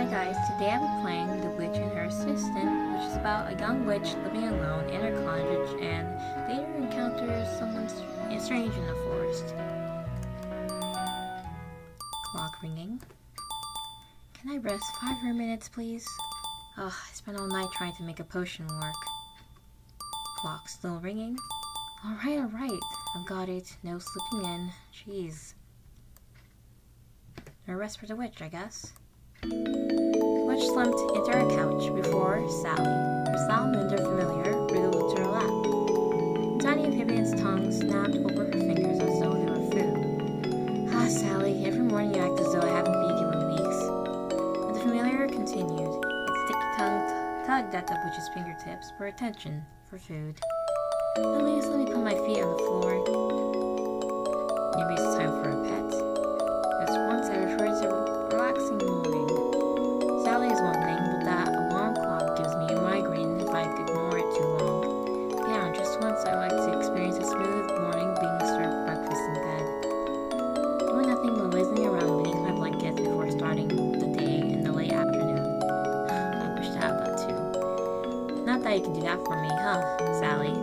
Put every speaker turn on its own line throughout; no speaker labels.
Hi guys, today I'll be playing The Witch and Her Assistant, which is about a young witch living alone in her cottage and later encounters someone strange in the forest. Clock ringing. Can I rest 5 more minutes, please? Ugh, I spent all night trying to make a potion work. Clock still ringing. Alright, I've got it. No slipping in. Jeez. No rest for the witch, I guess. The witch slumped into her couch before Sally. Her salamander familiar wriggled into her lap. Tiny amphibian's tongue snapped over her fingers as though they were food. Ah, Sally, every morning you act as though I haven't fed you in weeks. But the familiar continued. Its sticky tongue tugged at the witch's fingertips for attention, for food. At least let me put my feet on the floor. Maybe it's time for a pet. Just once I referred to a relaxing morning. Sally is one thing, but that alarm clock gives me a migraine if I ignore it too long. Yeah, just once I like to experience a smooth morning being served breakfast in bed. Doing nothing but lazing around beneath my blanket before starting the day in the late afternoon. I wish to have that too. Not that you can do that for me, huh, Sally?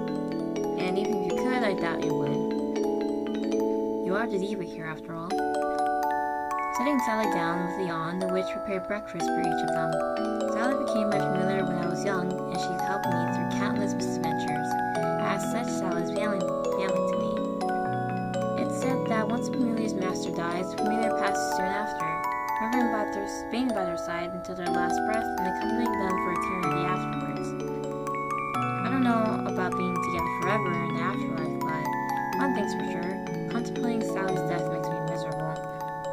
And even if you could, I doubt you would. You are the diva here, after all. Sitting Sally down with a yawn, the witch prepared breakfast for each of them. Sally became my familiar when I was young, and she's helped me through countless misadventures. As such, Sally's family to me. It's said that once a familiar's master dies, the familiar passes soon after, being by their side until their last breath and accompanying them for eternity afterwards. I don't know about being together forever in the afterlife, but one thing's for sure, contemplating Sally's death makes me miserable.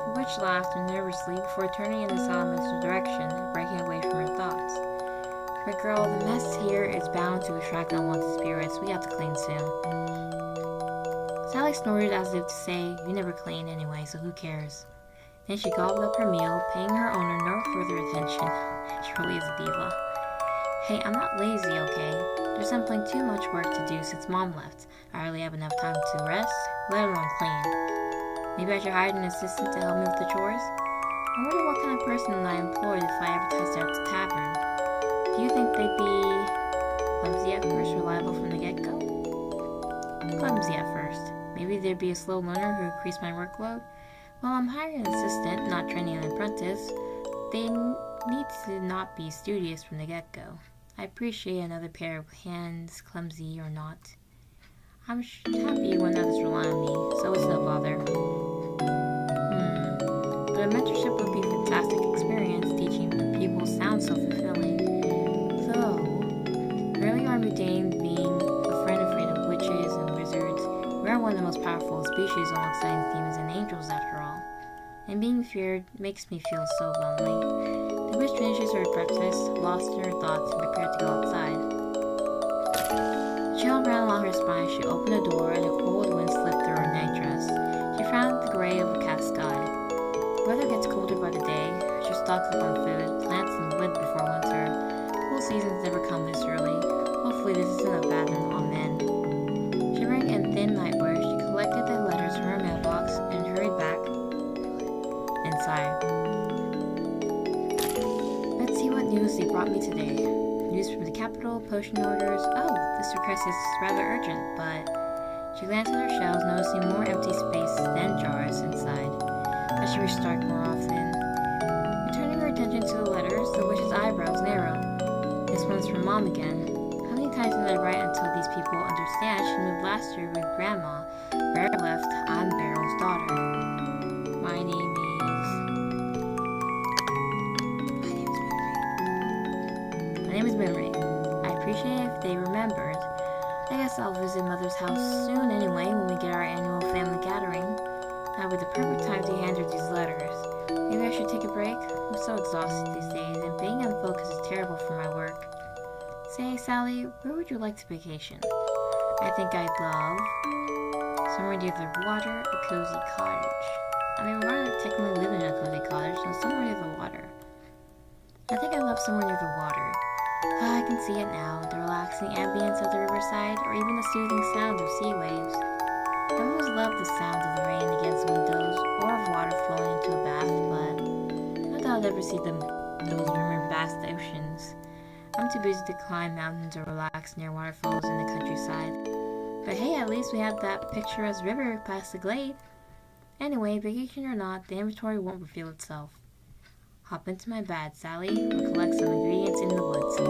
The witch laughed nervously before turning in the salamander's direction and breaking away from her thoughts. But girl, the mess here is bound to attract unwanted spirits. We have to clean soon. Sally snorted as if to say, you never clean anyway, so who cares? Then she gobbled up her meal, paying her owner no further attention. She really is a diva. Hey, I'm not lazy, okay? There's simply too much work to do since Mom left. I hardly have enough time to rest, let alone clean. Maybe I should hire an assistant to help me with the chores? I wonder what kind of person I employed if I advertised at the tavern. Do you think they'd be clumsy at first, reliable from the get-go? Clumsy at first. Maybe there'd be a slow learner who increased my workload? Well, I'm hiring an assistant, not training an apprentice. They need to not be studious from the get-go. I appreciate another pair of hands, clumsy or not. I'm happy when others rely on me, so it's no bother. But a mentorship would be a fantastic experience. Teaching the people sounds so fulfilling. Though, rarely are we deigned being a friend afraid of witches and wizards. We are one of the most powerful species alongside demons and angels, after all. And being feared makes me feel so lonely. The witch finishes her breakfast, lost in her thoughts, and prepared to go outside. The chill ran along her spine. She opened the door, and a cold wind slipped through her nightdress. She frowned at the gray of a cast sky. The weather gets colder by the day. She stocked up on food, plants, and wood before winter. Cool seasons never come this early. Hopefully this isn't a bad one. Amen. Shivering in thin nightwear, she collected the letters from her mailbox and hurried back inside. Let's see what news they brought me today. News from the capital, potion orders. Oh, this request is rather urgent, but she glanced at her shelves, noticing more empty space than jars inside. I should restart more often. Returning her attention to the letters, the witch's eyebrows narrowed. This one's from Mom again. How many times did I write until these people understand she moved last year with Grandma? Beryl left. I'm Beryl's daughter. My name is Memory. I appreciate it if they remembered. I guess I'll visit Mother's house soon anyway when we get our annual family gathering. That'll be the perfect time to hand her these letters. Maybe I should take a break? I'm so exhausted these days, and being unfocused is terrible for my work. Say, Sally, where would you like to vacation? I think I'd love somewhere near the water, a cozy cottage. I mean, we're not technically living in a cozy cottage, so somewhere near the water. I think I'd love somewhere near the water. I can see it now, the relaxing ambience of the riverside, or even the soothing sound of sea waves. I've always loved the sound of the rain against windows, or of water flowing into a bath, but I thought I'd ever see the those rumored vast oceans. I'm too busy to climb mountains or relax near waterfalls in the countryside. But hey, at least we have that picturesque river past the glade. Anyway, vacation or not, the inventory won't reveal itself. Hop into my bag, Sally. We'll collect some ingredients in the woods. The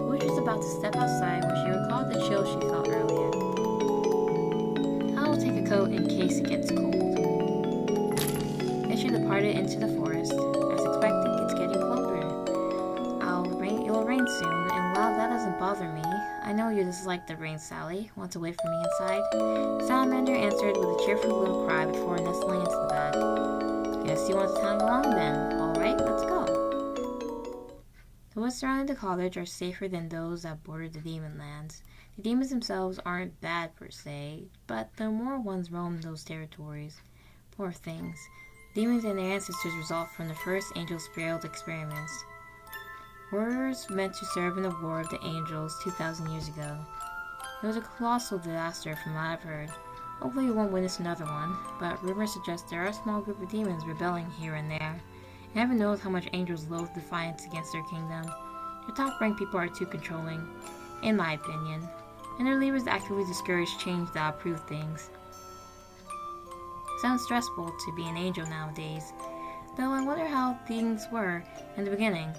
witch was about to step outside when she recalled the chill she felt earlier. I'll take a coat in case it gets cold. Then she departed into the forest. As expected, it's getting colder. It will rain soon, and while that doesn't bother me, I know you dislike the rain, Sally. Want to wait for me inside? Salamander answered with a cheerful little cry before nestling into the bed. Guess you want to tag along then. Alright, let's go. The woods surrounding the college are safer than those that border the demon lands. The demons themselves aren't bad per se, but the more ones roam those territories. Poor things. Demons and their ancestors result from the first angels' failed experiments. Warriors meant to serve in the War of the Angels 2,000 years ago. It was a colossal disaster from what I've heard. Hopefully we won't witness another one, but rumors suggest there are a small group of demons rebelling here and there. And heaven knows how much angels loathe defiance against their kingdom. Their top-ranked people are too controlling, in my opinion, and their leaders actively discourage change that approve things. Sounds stressful to be an angel nowadays, though I wonder how things were in the beginning,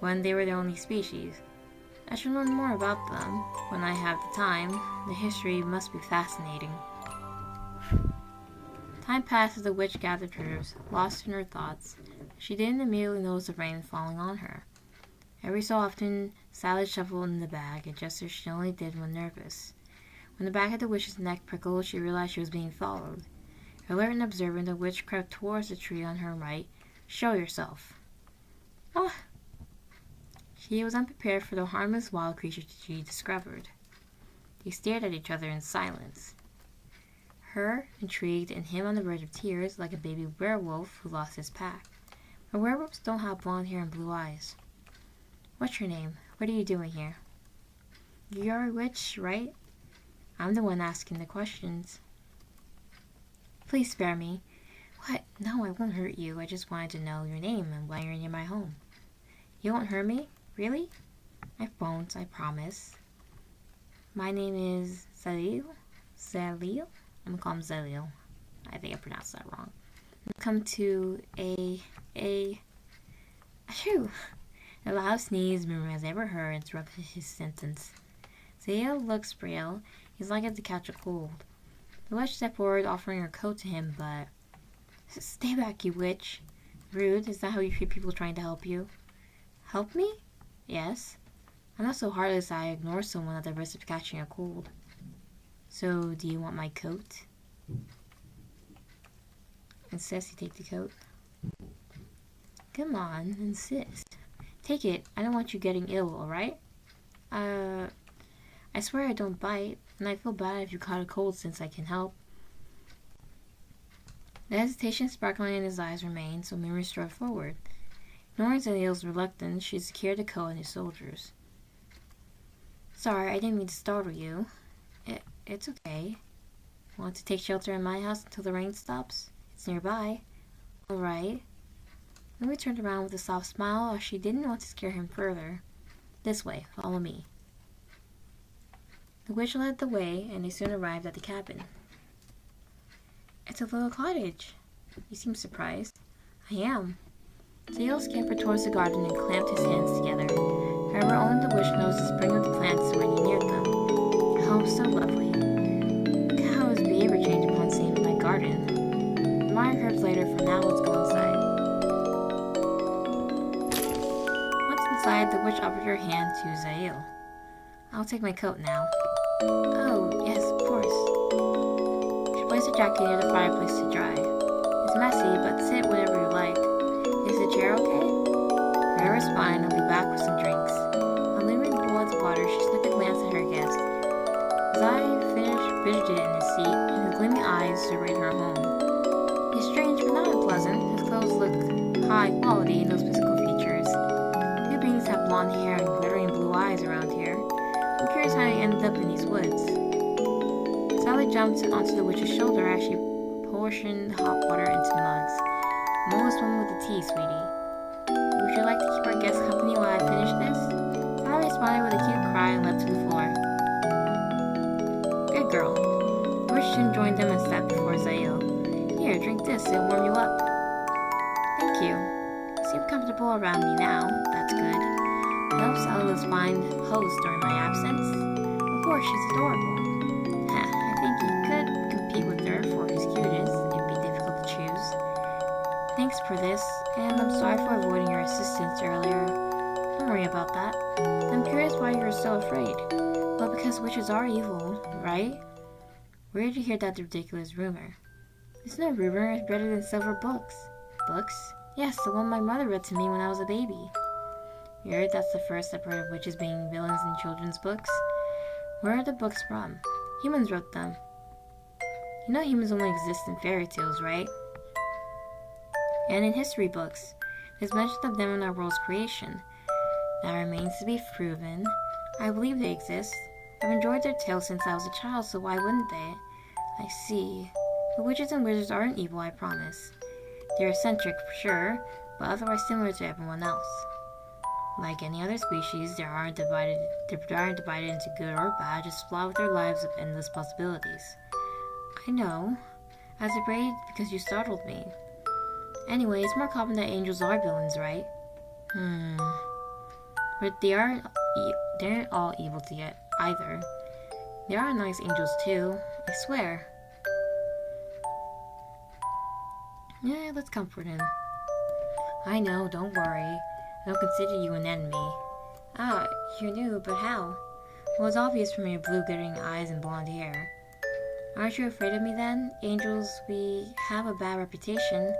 when they were the only species. I should learn more about them when I have the time. The history must be fascinating. Time passed as the witch gathered hers, lost in her thoughts. She didn't immediately notice the rain falling on her. Every so often, Sally shuffled in the bag, a gesture she only did when nervous. When the back of the witch's neck prickled, she realized she was being followed. Alert and observant, the witch crept towards the tree on her right. Show yourself. Ah! She was unprepared for the harmless wild creature she discovered. They stared at each other in silence. Her, intrigued, and him on the verge of tears, like a baby werewolf who lost his pack. But werewolves don't have blonde hair and blue eyes. What's your name? What are you doing here? You're a witch, right? I'm the one asking the questions. Please spare me. What? No, I won't hurt you. I just wanted to know your name and why you're near my home. You won't hurt me? Really? I won't, I promise. My name is Zalil. Zalil? I'm gonna call him Zalil. I think I pronounced that wrong. Come to Achoo! The loudest sneeze Murmur has ever heard interrupted his sentence. Zalil looks frail. He's likely to catch a cold. The witch stepped forward, offering her coat to him, but... Stay back, you witch. Rude. Is that how you treat people trying to help you? Help me? Yes. I'm not so heartless I ignore someone at the risk of catching a cold. So, do you want my coat? Insist you take the coat. Come on, insist. Take it. I don't want you getting ill, alright? I swear I don't bite, and I feel bad if you caught a cold since I can help. The hesitation sparkling in his eyes remained, so Mimi strode forward. Ignoring Zalil's reluctance, she secured the coat and his shoulders. Sorry, I didn't mean to startle you. It's okay. Want to take shelter in my house until the rain stops? It's nearby. Alright. Mimi turned around with a soft smile as she didn't want to scare him further. This way, follow me. The witch led the way, and they soon arrived at the cabin. It's a little cottage. You seem surprised. I am. Zalil scampered towards the garden and clamped his hands together. However, only the witch knows the spring of the plants when he near them. Oh, so lovely. Look at how his behavior changed upon seeing my garden. Admire herbs later, for now let's go inside. Once inside, the witch offered her hand to Zalil. I'll take my coat now. Oh, yes, of course. She placed her jacket near the fireplace to dry. It's messy, but sit whenever you like. Is the chair okay? Wherever's fine, I'll be back with some drinks. On leaving the bowl of water, she slipped a glance at her guest. His eye finished fidgeted in his seat, and his gleaming eyes surveyed her home. He's strange, but not unpleasant. His clothes look high quality in those physical features. Two beings have blonde hair and glittering blue eyes around here. I'm curious how he ended up in these woods. Sally jumped onto the witch's shoulder as she portioned hot water into mugs. I'm almost one with the tea, sweetie. Would you like to keep our guest Sally with a cute cry and leapt to the floor. Good girl. George soon joined them and sat before Zael. Here, drink this, it'll warm you up. Thank you. You seem comfortable around me now, that's good. I hope Sally was fine host during my absence. Of course, she's adorable. I think you could compete with her for his cuteness. It'd be difficult to choose. Thanks for this, and I'm sorry for avoiding your assistance earlier. Don't worry about that. I'm curious why you're so afraid. Well, because witches are evil, right? Where did you hear that ridiculous rumor? It's no rumor, I've read it in several books. Books? Yes, the one my mother read to me when I was a baby. Weird, that's the first I've heard of witches being villains in children's books. Where are the books from? Humans wrote them. You know humans only exist in fairy tales, right? And in history books. There's mention of them in our world's creation. That remains to be proven. I believe they exist. I've enjoyed their tales since I was a child, so why wouldn't they? I see. But witches and wizards aren't evil, I promise. They're eccentric, for sure, but otherwise similar to everyone else. Like any other species, they aren't divided into good or bad, just flawed with their lives of endless possibilities. I know. I was afraid because you startled me. Anyway, it's more common that angels are villains, right? But they aren't all evil to get either. There are nice angels too, I swear. Yeah, let's comfort him. I know, don't worry. I don't consider you an enemy. Ah, you knew, but how? Well, it's obvious from your blue glittering eyes and blonde hair. Aren't you afraid of me then? Angels, we have a bad reputation.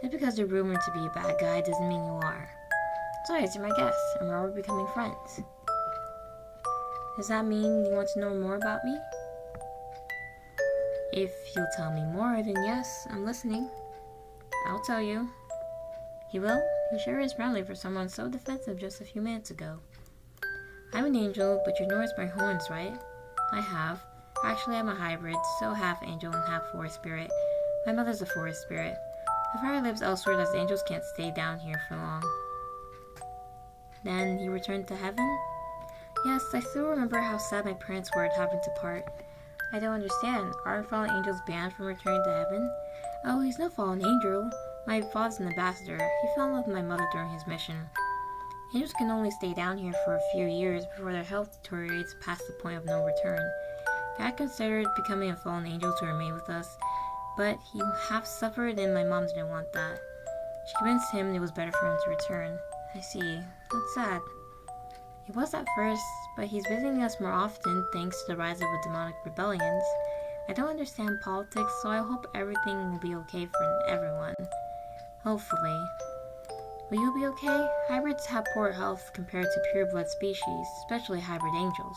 Just because you're rumored to be a bad guy doesn't mean you are. So you're my guest, and we're already becoming friends. Does that mean you want to know more about me? If you'll tell me more, then yes, I'm listening. I'll tell you. He will? He sure is friendly for someone so defensive just a few minutes ago. I'm an angel, but you noticed my horns, right? I have. Actually, I'm a hybrid, so half angel and half forest spirit. My mother's a forest spirit. The fire lives elsewhere as angels can't stay down here for long. Then he returned to heaven? Yes, I still remember how sad my parents were at having to part. I don't understand. Aren't fallen angels banned from returning to heaven? Oh, he's no fallen angel. My father's an ambassador. He fell in love with my mother during his mission. Angels can only stay down here for a few years before their health deteriorates past the point of no return. Dad considered becoming a fallen angel to remain with us, but he half suffered and my mom didn't want that. She convinced him it was better for him to return. I see. That's sad. He was at first, but he's visiting us more often thanks to the rise of the demonic rebellions. I don't understand politics, so I hope everything will be okay for everyone. Hopefully. Will you be okay? Hybrids have poor health compared to pure-blood species, especially hybrid angels.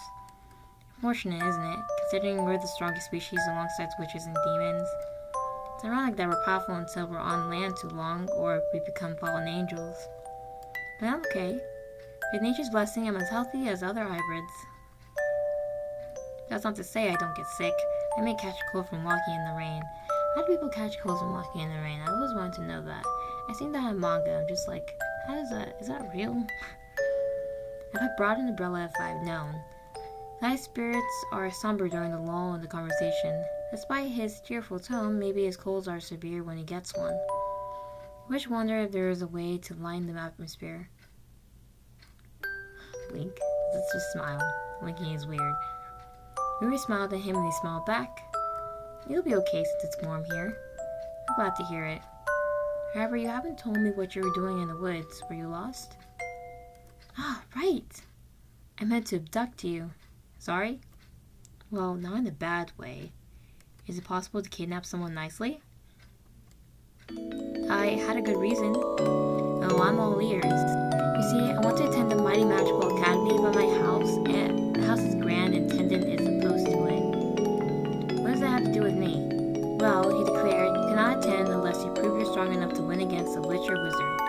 Fortunate, isn't it? Considering we're the strongest species alongside witches and demons. It's ironic that we're powerful until we're on land too long, or we become fallen angels. But I'm okay. With nature's blessing, I'm as healthy as other hybrids. That's not to say I don't get sick. I may catch a cold from walking in the rain. How do people catch colds from walking in the rain? I always wanted to know that. I seen that in manga. I'm just like, how is that? Is that real? If I brought an umbrella if I had known. Thy spirits are somber during the lull in the conversation. Despite his cheerful tone, maybe his colds are severe when he gets one. Which wonder if there is a way to line the atmosphere. Blink. Let's just smile. Blinking is weird. Ruri smiled at him and he smiled back. You'll be okay since it's warm here. I'm glad to hear it. However, you haven't told me what you were doing in the woods. Were you lost? Ah, right. I meant to abduct you. Sorry? Well, not in a bad way. Is it possible to kidnap someone nicely? I had a good reason. Oh, I'm all ears. You see, I want to attend the Mighty Magical Academy by my house, and the house is grand and Tendon is opposed to it. What does that have to do with me? Well, he declared, you cannot attend unless you prove you're strong enough to win against a witch or wizard.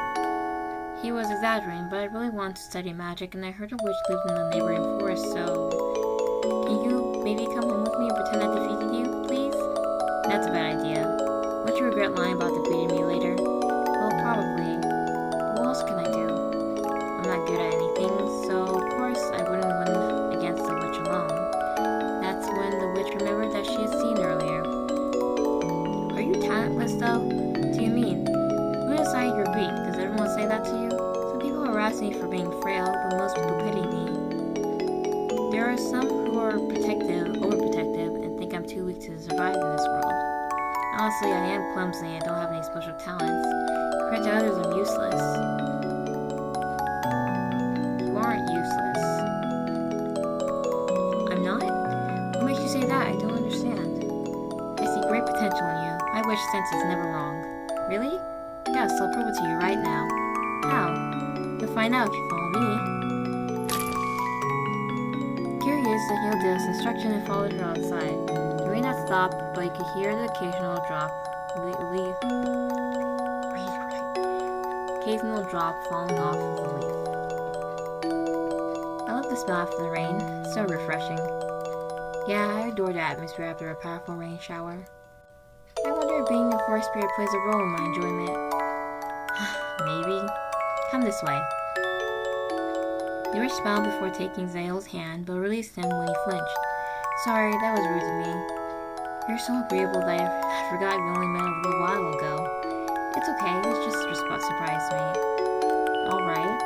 He was exaggerating, but I really wanted to study magic, and I heard a witch lived in the neighboring forest, so... Can you maybe come home with me and pretend I defeated you, please? That's a bad idea. Won't you regret lying about defeating me later? Well, probably. What else can I do? I'm not good at anything, so of course I harass me for being frail, but most people pity me. There are some who are overprotective, and think I'm too weak to survive in this world. Honestly, I am clumsy and don't have any special talents. Compared to others, I'm useless. You aren't useless. I'm not? What makes you say that? I don't understand. I see great potential in you. My wish sense is never wrong. Really? Yes, I'll prove it to you right now. How? You'll find out if you follow me. Curious, the heel did this instruction and followed her outside. The rain had stopped, but you could hear the occasional drop falling off of the leaf. I love the smell after the rain. So refreshing. Yeah, I adore the atmosphere after a powerful rain shower. I wonder if being a forest spirit plays a role in my enjoyment. Maybe. Come this way. The witch smiled before taking Zael's hand, but released him when he flinched. Sorry, that was rude of me. You're so agreeable that I forgot we only met a little while ago. It's okay, it's just surprised me. Alright.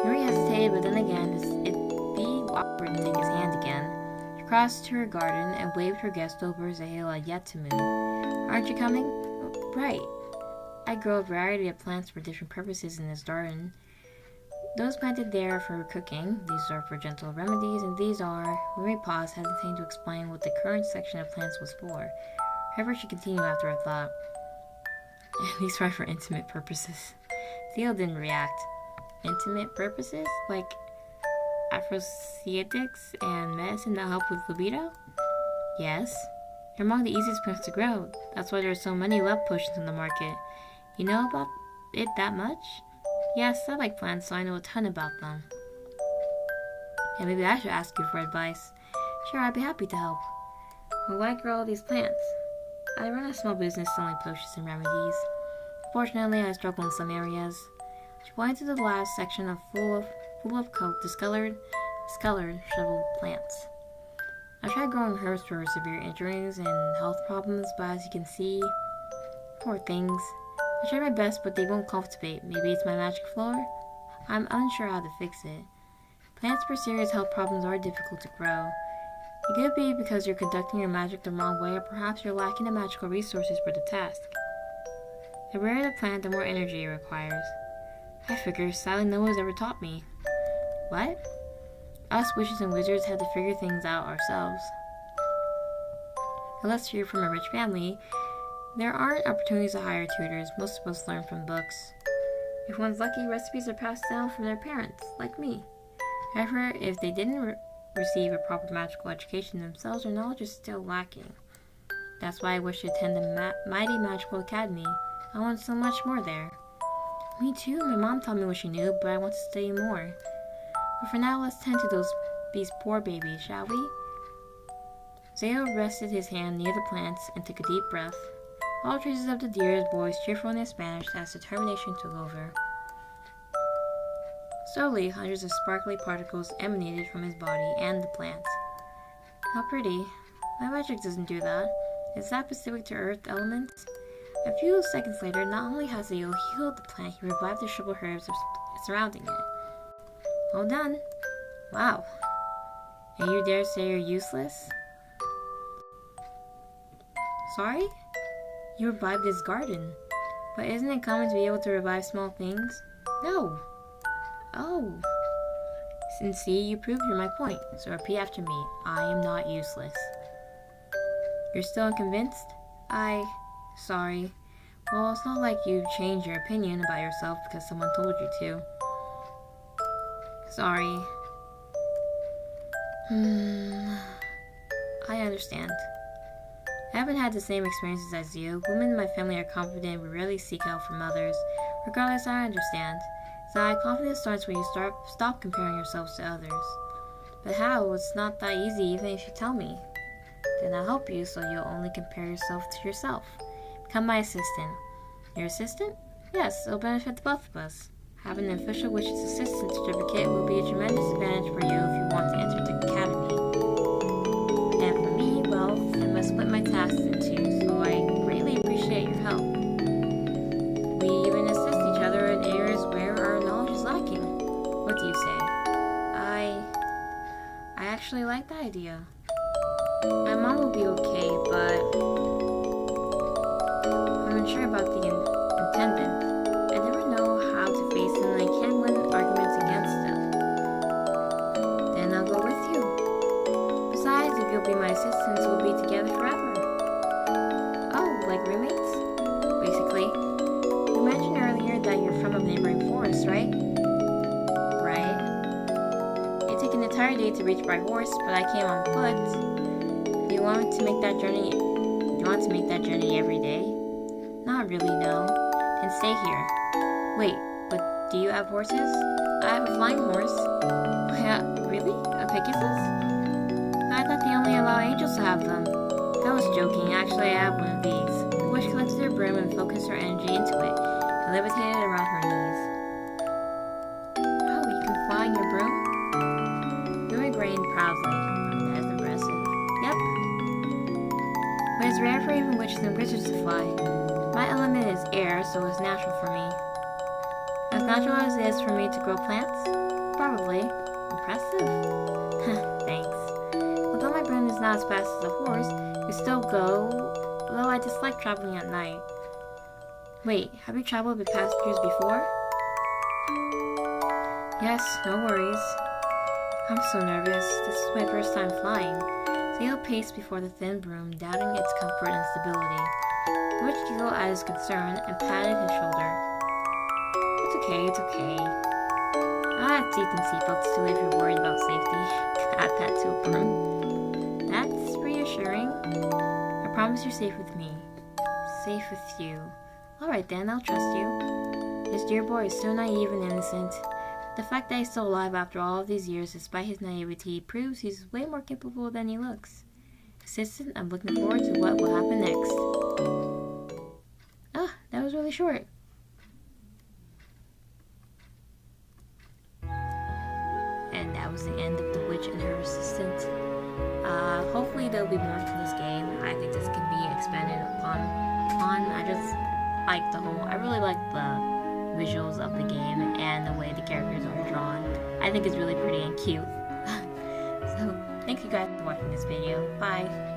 Yuri hesitated, but then again, it'd be awkward to take his hand again. She crossed to her garden and waved her guest over as Zael had yet to move. Aren't you coming? Right. I grow a variety of plants for different purposes in this garden. Those planted there are for cooking, these are for gentle remedies, and these are... Marie paused, hesitating to explain what the current section of plants was for. However, she continued after a thought. These are for intimate purposes. Theo didn't react. Intimate purposes? Like aphrodisiacs and medicine that help with libido? Yes. They're among the easiest plants to grow. That's why there are so many love potions on the market. You know about it that much? Yes, I like plants, so I know a ton about them. And maybe I should ask you for advice. Sure, I'd be happy to help. Well, why grow all these plants? I run a small business selling potions and remedies. Fortunately, I struggle in some areas. She pointed to the last section full of discolored shriveled plants. I tried growing herbs for severe injuries and health problems, but as you can see, poor things. I tried my best, but they won't cultivate. Maybe it's my magic floor? I'm unsure how to fix it. Plants for serious health problems are difficult to grow. It could be because you're conducting your magic the wrong way, or perhaps you're lacking the magical resources for the task. The rarer the plant, the more energy it requires. I figure, sadly no one's ever taught me. What? Us witches and wizards had to figure things out ourselves. Unless you're from a rich family, there aren't opportunities to hire tutors. Most of us learn from books. If one's lucky, recipes are passed down from their parents, like me. However, if they didn't receive a proper magical education themselves, their knowledge is still lacking. That's why I wish to attend the Mighty Magical Academy. I want so much more there. Me too. My mom taught me what she knew, but I want to study more. But for now, let's tend to these poor babies, shall we? Zael rested his hand near the plants and took a deep breath. All traces of the dearest boy's cheerfulness vanished as determination took over. Slowly, hundreds of sparkly particles emanated from his body and the plants. How pretty. My magic doesn't do that. Is that specific to earth elements? A few seconds later, not only has Zael healed the plant, he revived the shriveled herbs surrounding it. Well done. Wow. And you dare say you're useless? Sorry? You revived his garden. But isn't it common to be able to revive small things? No. Oh. And see, you proved my point. So repeat after me. I am not useless. You're still unconvinced? Sorry. Well, it's not like you've changed your opinion about yourself because someone told you to. Sorry. I understand. I haven't had the same experiences as you. Women in my family are confident. We rarely seek help from others. Regardless, I understand. So confidence starts when you stop comparing yourselves to others. But how? It's not that easy even if you tell me. Then I'll help you so you'll only compare yourself to yourself. Become my assistant. Your assistant? Yes, it'll benefit the both of us. Having an official witch's assistant certificate will be a tremendous advantage for you if you want to enter the academy. And for me, well, I must split my tasks in two, so I greatly appreciate your help. We even assist each other in areas where our knowledge is lacking. actually like that idea. My mom will be okay, but I'm unsure about the intendant. I never know how to face him and I can't win arguments against him. Then I'll go with you. Besides, if you'll be my assistant, we'll be together forever. Oh, like roommates? Basically. You mentioned earlier that you're from a neighboring forest, right? Right. It took an entire day to reach by horse, but I came on foot. Do you want to make that journey? Every day? Not really, no. And stay here. Wait, but do you have horses? I have a flying horse. Yeah, really? A Pegasus? I thought they only allow angels to have them. I was joking. Actually, I have one of these. The witch collected her broom and focused her energy into it. It levitated around her knees. Oh, you can fly in your broom? Louis grinned proudly. That is impressive. Yep. But it's rare for even witches and wizards to fly. My element is air, so it's natural for me. As natural as it is for me to grow plants? Probably. Impressive. Thanks. Although my broom is not as fast as a horse, we still go, although I dislike traveling at night. Wait, have you traveled with passengers before? Yes, no worries. I'm so nervous. This is my first time flying. Theo paced before the thin broom, doubting its comfort and stability. The witch giggled at his concern and patted his shoulder. It's okay. I have teeth and seatbelts too if you're worried about safety. Add that to a broom. That's reassuring. I promise you're safe with me. Safe with you. Alright then, I'll trust you. This dear boy is so naive and innocent. The fact that he's still alive after all of these years, despite his naivety, proves he's way more capable than he looks. Assistant, I'm looking forward to what will happen next. Ah, that was really short. And that was the end of The Witch and Her Assistant. Hopefully there'll be more to this game. I think this can be expanded upon. I just like I really like the visuals of the game and the way the characters are drawn. I think it's really pretty and cute. So, thank you guys for watching this video. Bye!